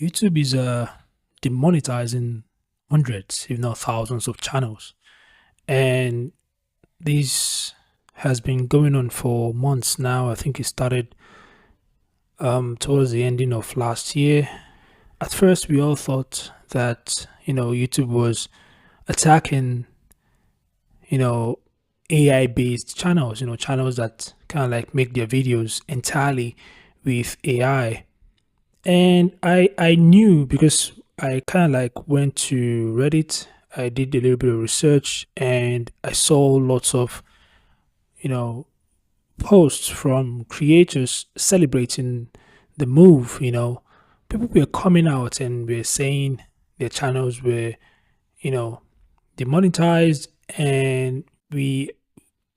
YouTube is demonetizing hundreds, if not thousands, of channels, and this has been going on for months now. I think it started towards the ending of last year. At first, we all thought that YouTube was attacking you know AI based channels, channels that kind of like make their videos entirely with AI. And I knew because I kind of like went to Reddit. I did a little bit of research and I saw lots of, you know, posts from creators celebrating the move. People were coming out and were saying their channels were, you know, demonetized, and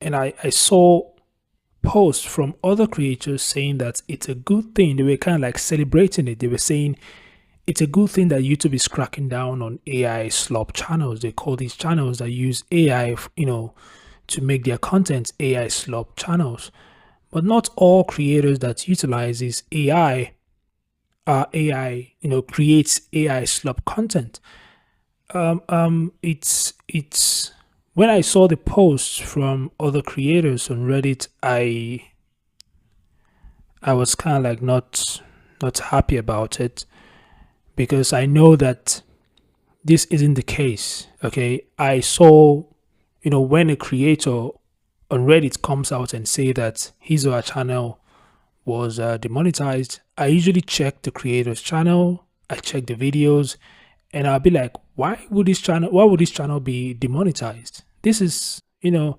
I saw posts from other creators saying that it's a good thing. They were kind of like celebrating it. They were saying it's a good thing that YouTube is cracking down on AI slop channels. They call these channels that use AI, to make their content AI slop channels. But not all creators that utilizes AI are AI, creates AI slop content. It's when I saw the posts from other creators on Reddit, I was kind of like not happy about it because I know that this isn't the case. Okay, I saw, when a creator on Reddit comes out and say that his or her channel was demonetized, I usually check the creator's channel. I check the videos, and I'll be like, why would this channel be demonetized? This is, a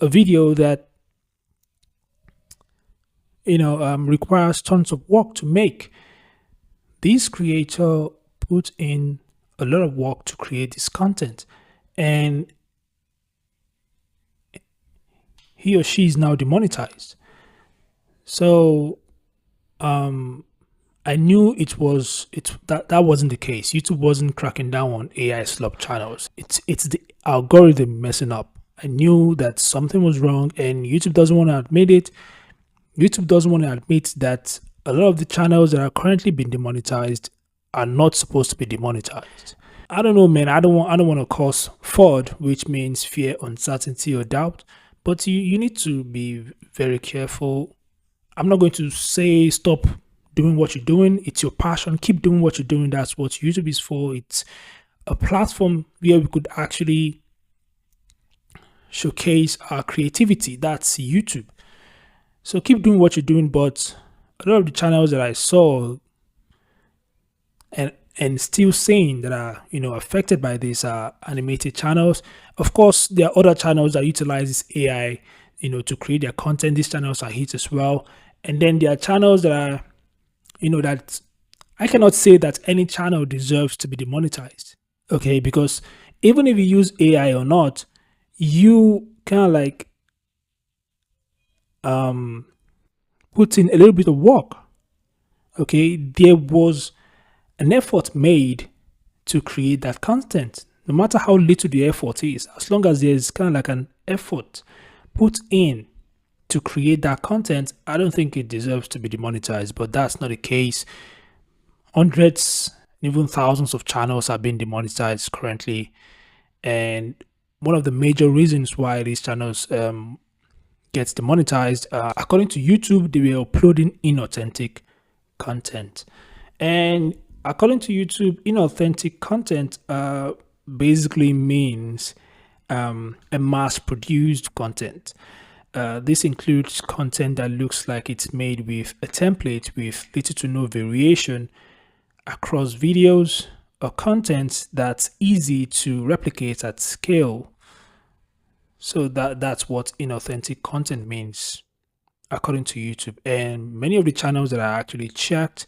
video that requires tons of work to make. This creator put in a lot of work to create this content, and he or she is now demonetized. So I knew that wasn't the case. YouTube wasn't cracking down on AI slop channels. It's the algorithm messing up. I knew that something was wrong, and YouTube doesn't want to admit it. YouTube doesn't want to admit that a lot of the channels that are currently being demonetized are not supposed to be demonetized. I don't know, man. I don't want to cause FUD, which means fear, uncertainty, or doubt. But you need to be very careful. I'm not going to say stop doing what you're doing. It's your passion. Keep doing what you're doing. That's what YouTube is for. It's a platform where we could actually showcase our creativity. That's YouTube. So keep doing what you're doing. But a lot of the channels that I saw and still seeing that are affected by these animated channels. Of course, there are other channels that utilizes AI to create their content. These channels are hit as well. And then there are channels that are that I cannot say that any channel deserves to be demonetized. Okay, because even if you use AI or not, you kind of like put in a little bit of work. Okay, there was an effort made to create that content, no matter how little the effort is, as long as there's kind of like an effort put in to create that content, I don't think it deserves to be demonetized. But that's not the case. Hundreds, even thousands of channels are being demonetized currently, and one of the major reasons why these channels gets demonetized, according to YouTube, they were uploading inauthentic content. And according to YouTube, inauthentic content basically means a mass produced content. This includes content that looks like it's made with a template with little to no variation across videos, or content that's easy to replicate at scale. So that's what inauthentic content means according to YouTube. And many of the channels that I actually checked,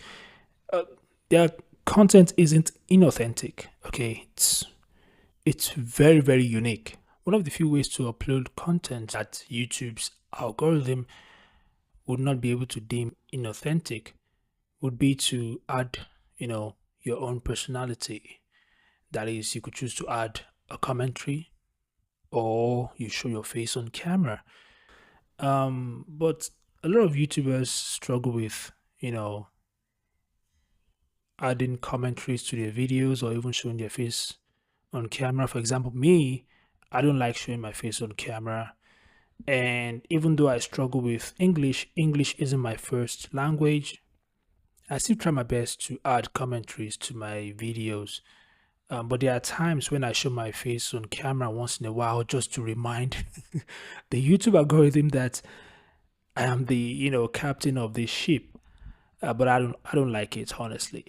their content isn't inauthentic. Okay, it's very, very unique. One of the few ways to upload content that YouTube's algorithm would not be able to deem inauthentic would be to add, your own personality. That is, you could choose to add a commentary or you show your face on camera. But a lot of YouTubers struggle with, adding commentaries to their videos or even showing their face on camera. For example, me, I don't like showing my face on camera. And even though I struggle with English, English isn't my first language. I still try my best to add commentaries to my videos. But there are times when I show my face on camera once in a while just to remind the YouTube algorithm that I am the captain of this ship. But I don't like it, honestly.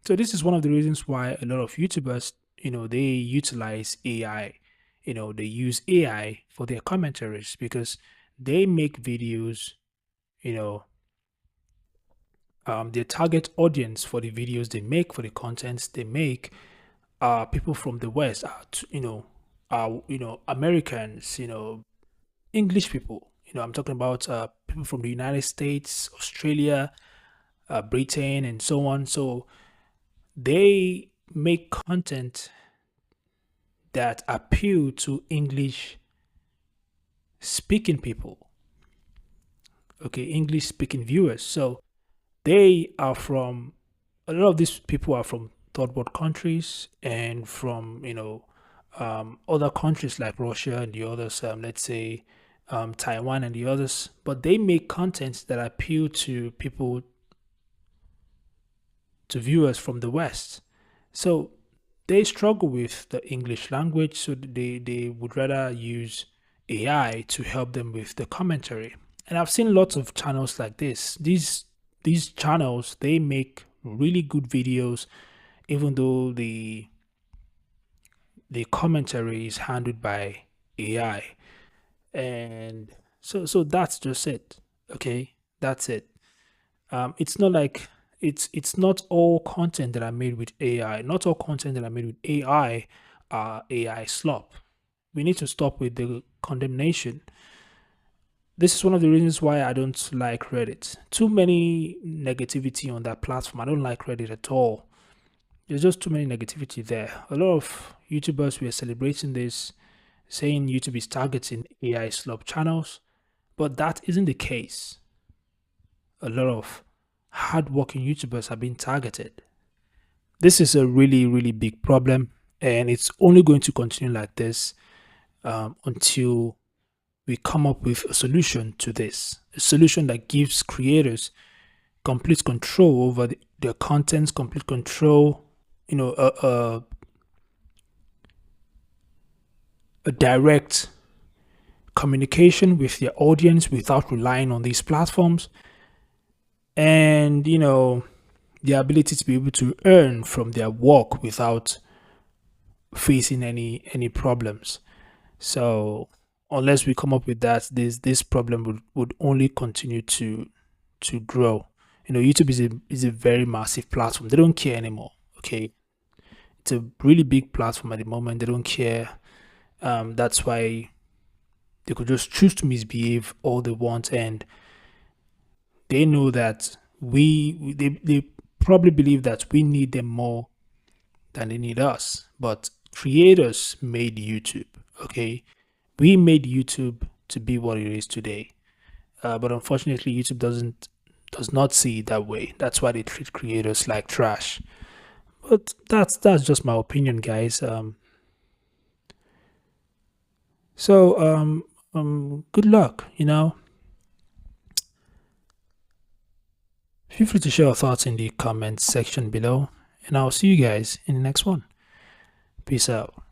So this is one of the reasons why a lot of YouTubers, they utilize AI. They use AI for their commentaries because they make videos. You know, their target audience for the videos they make, for the contents they make, are people from the West, are Americans, English people. I'm talking about people from the United States, Australia, Britain, and so on. So they make content that appeal to English speaking people, okay, English speaking viewers. So they are from a lot of these people are from third world countries and from other countries like Russia and the others, let's say Taiwan and the others, but they make content that appeal to people, to viewers from the West. So they struggle with the English language, so they would rather use AI to help them with the commentary. And I've seen lots of channels like this. These channels, they make really good videos, even though the commentary is handled by AI. And so that's just it. Okay, that's it. It's not like it's not all content that are made with AI. Not all content that are made with AI are AI slop. We need to stop with the condemnation. This is one of the reasons why I don't like Reddit. Too many negativity on that platform. I don't like Reddit at all. There's just too many negativity there. A lot of YouTubers were celebrating this, saying YouTube is targeting AI slop channels, but that isn't the case. A lot of hardworking YouTubers are being targeted. This is a really, really big problem, and it's only going to continue like this until we come up with a solution to this. A solution that gives creators complete control over their contents, complete control, a direct communication with their audience without relying on these platforms, and the ability to be able to earn from their work without facing any problems. So unless we come up with that, this problem would only continue to grow. YouTube is a very massive platform. They don't care anymore. Okay, it's a really big platform at the moment. They don't care. That's why they could just choose to misbehave all they want, and they know that they probably believe that we need them more than they need us. But creators made YouTube. Okay, we made YouTube to be what it is today. But unfortunately, YouTube does not see it that way. That's why they treat creators like trash. But that's just my opinion, guys. Good luck. Feel free to share your thoughts in the comments section below, and I'll see you guys in the next one. Peace out.